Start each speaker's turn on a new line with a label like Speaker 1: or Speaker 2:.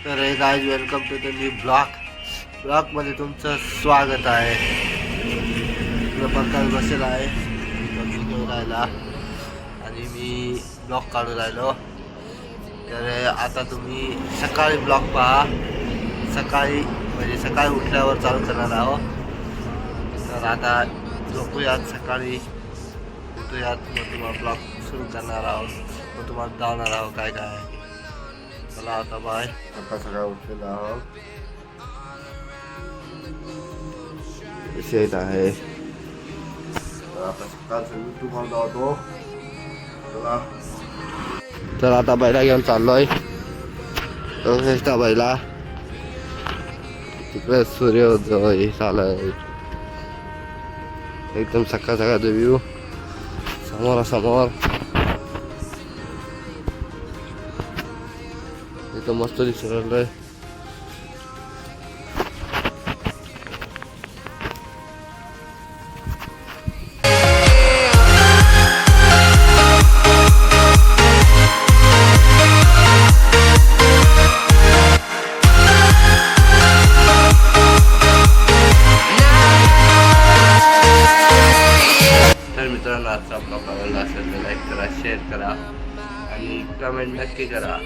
Speaker 1: तर hey guys welcome to the new ब्लॉगमध्ये तुमचं स्वागत आहे. प्रकार बसेल आहे घेऊन राहिला आणि मी ब्लॉग काढून राहिलो. तर आता तुम्ही सकाळी ब्लॉग पहा. सकाळी म्हणजे सकाळी उठल्यावर चालू करणार आहोत. तर आता झोपूयात, सकाळी उठूयात, मग तुम्हाला ब्लॉग सुरू करणार आहोत, मग तुम्हाला जाणार आहोत काय काय. चला आता बाय. आता सकाळ उठलेला आहोत. शेत आहे. तर आता सकाळचं मी तुम्हाला जातो. चला. तर आता बैला घेऊन चाललोय. त्या बैला तिकडे सूर्योदय चालय. एकदम सकाळ सकाळचा व्ह्यू समोरासमोर. इथं मस्त दिसून राहिलंय. तर मित्रांनो, आजचा ब्लॉग आवडला असेल तर लाईक करा, शेअर करा आणि कमेंट नक्की करा.